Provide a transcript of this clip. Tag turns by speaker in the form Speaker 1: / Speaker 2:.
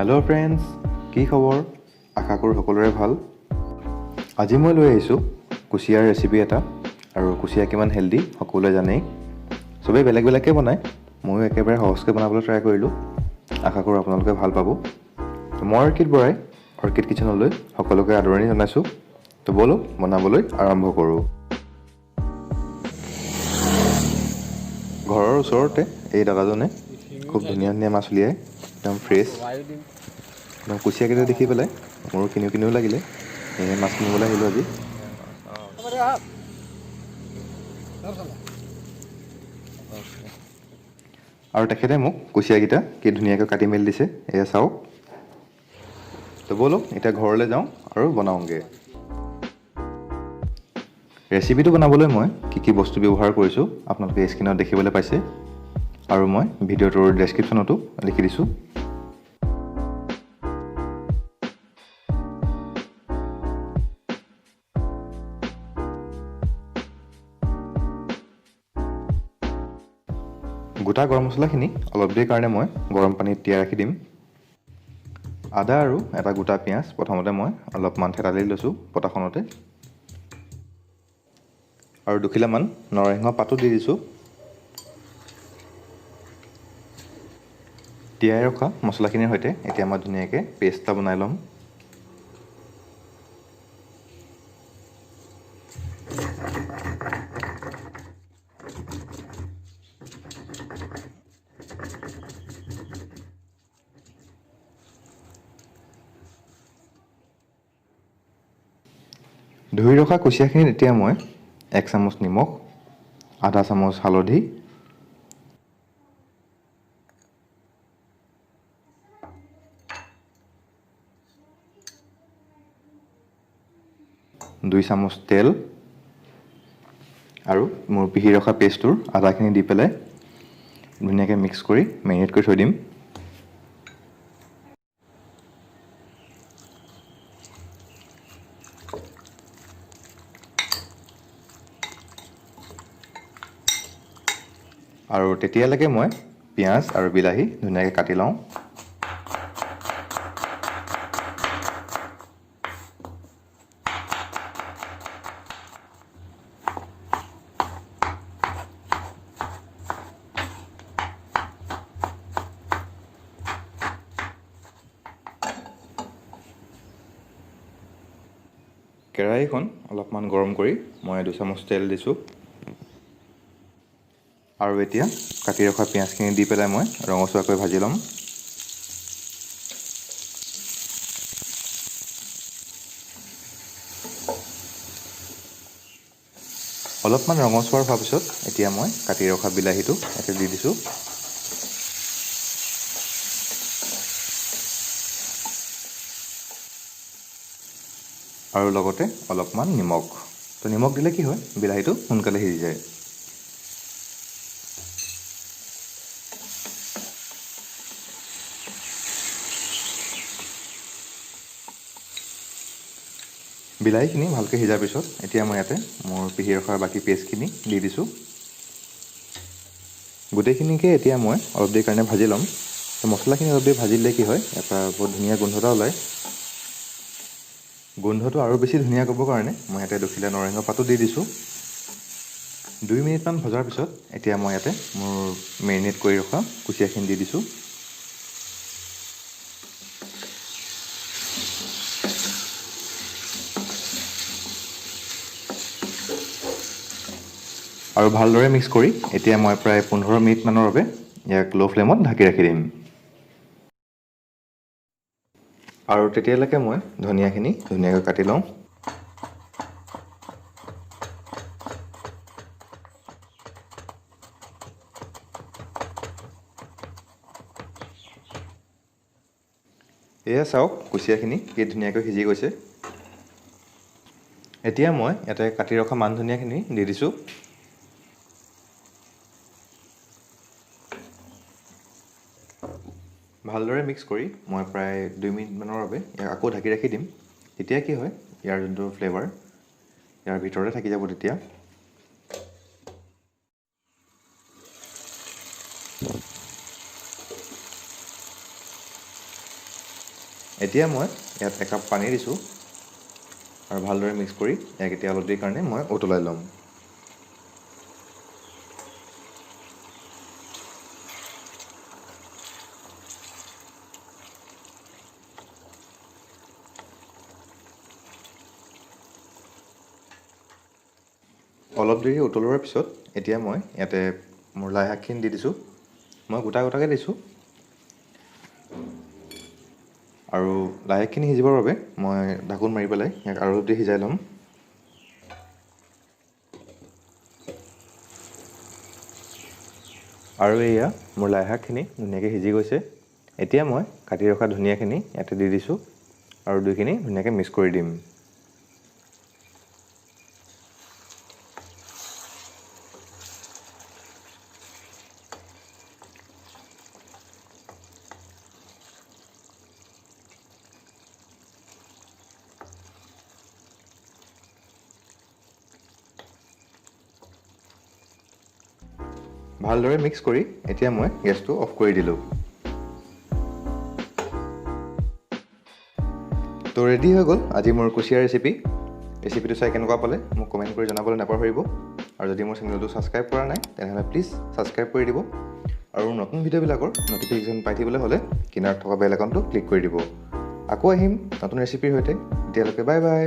Speaker 1: Hello' friends, কি খবৰ? আশা কৰোঁ সকলোৰে ভাল। আজি মই লৈ আহিছোঁ কুচিয়াৰ ৰেচিপি এটা। আৰু কুচিয়া কিমান হেল্ডি সকলোৱে জানেই। চবেই বেলেগ বেলেগকৈ বনায়, ময়ো একেবাৰে সহজকৈ বনাবলৈ ট্ৰাই কৰিলোঁ। আশা কৰোঁ আপোনালোকে ভাল পাব। মই অৰ্কিড বৰাই অৰ্কিড কিটচেনলৈ সকলোকে আদৰণি জনাইছোঁ। তো ব'লক বনাবলৈ আৰম্ভ কৰোঁ। ঘৰৰ ওচৰতে এই দাদাজনে খুব ধুনীয়া ধুনীয়া মাছ উলিয়ায়, একদম ফ্ৰেছ। একদম কুচিয়াকেইটা দেখি পেলাই মোৰো কিনিও লাগিলে, সেয়ে মাছ কিনিবলৈ আহিলোঁ আজি। আৰু তেখেতে মোক কুচিয়াকেইটা কি ধুনীয়াকৈ কাটি মেলি দিছে, এয়া চাওক। তো ব'লক এতিয়া ঘৰলৈ যাওঁ আৰু বনাওঁগৈ। ৰেচিপিটো বনাবলৈ মই কি বস্তু ব্যৱহাৰ কৰিছোঁ আপোনালোকে স্ক্ৰীণত দেখিবলৈ পাইছে, আৰু মই ভিডিঅ'টোৰ ডেছক্ৰিপশ্যনতো লিখি দিছোঁ। গোটা গৰম মছলাখিনি অলপ দেৰিৰ কাৰণে মই গৰম পানীত তিয়াই ৰাখি দিম। আদা আৰু এটা গোটা পিঁয়াজ প্ৰথমতে মই অলপমান থেতালি লৈছোঁ পটাখনতে, আৰু দুখিলামান নৰসিংহ পাতো দি দিছোঁ। তিয়াই ৰখা মছলাখিনিৰ সৈতে এতিয়া মই ধুনীয়াকৈ পেষ্ট এটা বনাই ল'ম। ধুই ৰখা কুচিয়াখিনিত এতিয়া মই 1 চামুচ নিমখ, আধা চামুচ হালধি, দুই চামুচ তেল আৰু মোৰ পিহি ৰখা পেষ্টটোৰ আদাখিনি দি পেলাই ধুনীয়াকৈ মিক্স কৰি মেৰিনেট কৰি থৈ দিম। আৰু তেতিয়ালৈকে মই পিঁয়াজ আৰু বিলাহী ধুনীয়াকৈ কাটি লওঁ। কেৰাহীখন অলপমান গৰম কৰি মই 2 চামুচ তেল দিছোঁ, আৰু এতিয়া কাটি ৰখা পিঁয়াজখিনি দি পেলাই মই ৰঙচুৱাকৈ ভাজি ল'ম। অলপমান ৰঙচুৱা হোৱাৰ পিছত এতিয়া মই কাটি ৰখা বিলাহীটো ইয়াতে দি দিছোঁ। আৰু লগতে অলপমান নিমখ। তো নিমখ দিলে কি হয়, বিলাহীটো সোনকালে সিজি যায়। বিলাহীখিনি ভালকৈ সিজাৰ পিছত এতিয়া মই ইয়াতে মোৰ পিহি ৰখাৰ বাকী পেষ্টখিনি দি দিছোঁ। গোটেইখিনিকে এতিয়া মই অলপ দেৰিৰ কাৰণে ভাজি ল'ম। তো মছলাখিনি অলপ দেৰি ভাজি দিলে কি হয়, এটা বহুত ধুনীয়া গোন্ধ এটা ওলায়। গোন্ধটো আৰু বেছি ধুনীয়া কৰিবৰ কাৰণে মই ইয়াতে দুখিলা নৰসিংহ পাতো দি দিছোঁ। 2 মিনিটমান ভজাৰ পিছত এতিয়া মই ইয়াতে মোৰ মেৰিনেট কৰি ৰখা কুচিয়াখিনি দি দিছোঁ। আৰু ভালদৰে মিক্স কৰি এতিয়া মই প্ৰায় 15 মিনিটমানৰ বাবে ইয়াক ল' ফ্লেমত ঢাকি ৰাখি দিম। আৰু তেতিয়ালৈকে মই ধনিয়াখিনি ধুনীয়াকৈ কাটি লওঁ। এয়া চাওক, কুচিয়াখিনি কি ধুনীয়াকৈ সিজি গৈছে। এতিয়া মই ইয়াতে কাটি ৰখা মান ধনিয়াখিনি দি দিছোঁ। ভালদৰে মিক্স কৰি মই প্ৰায় 2 মিনিটমানৰ বাবে ইয়াক আকৌ ঢাকি ৰাখি দিম। তেতিয়া কি হয়, ইয়াৰ যোনটো ফ্লেভাৰ ইয়াৰ ভিতৰতে থাকি যাব তেতিয়া। এতিয়া মই ইয়াত একাপ পানী দিছোঁ আৰু ভালদৰে মিক্স কৰি ইয়াক এতিয়া অলপ দেৰিৰ কাৰণে মই উতলাই ল'ম। অলপ দেৰি উতলোৱাৰ পিছত এতিয়া মই ইয়াতে মোৰ লাই শাকখিনি দি দিছোঁ। মই গোটা গোটাকৈ দিছোঁ আৰু লাই শাকখিনি সিজিবৰ বাবে মই ঢাকোন মাৰি পেলাই ইয়াক আৰু অলপ দেৰি সিজাই ল'ম। আৰু এয়া মোৰ লাই শাকখিনি ধুনীয়াকৈ সিজি গৈছে। এতিয়া মই কাটি ৰখা ধনিয়াখিনি ইয়াতে দি দিছোঁ আৰু দুইখিনি ধুনীয়াকৈ মিক্স কৰি দিম। ভালদৰে মিক্স কৰি এতিয়া মই গেছটো অফ কৰি দিলোঁ। তো ৰেডি হৈ গ'ল আজি মোৰ কুচিয়া ৰেচিপি। ৰেচিপিটো চাই কেনেকুৱা পালে মোক কমেণ্ট কৰি জনাবলৈ নাপাহৰিব। আৰু যদি মোৰ চেনেলটো ছাবস্ক্ৰাইব কৰা নাই তেনেহ'লে প্লিজ ছাবস্ক্ৰাইব কৰি দিব আৰু নতুন ভিডিঅ'বিলাকৰ ন'টিফিকেশ্যন পাই থাকিবলৈ হ'লে কিনাৰত থকা বেল আইকনটো ক্লিক কৰি দিব। আকৌ আহিম নতুন ৰেচিপিৰ সৈতে। এতিয়ালৈকে বাই বাই।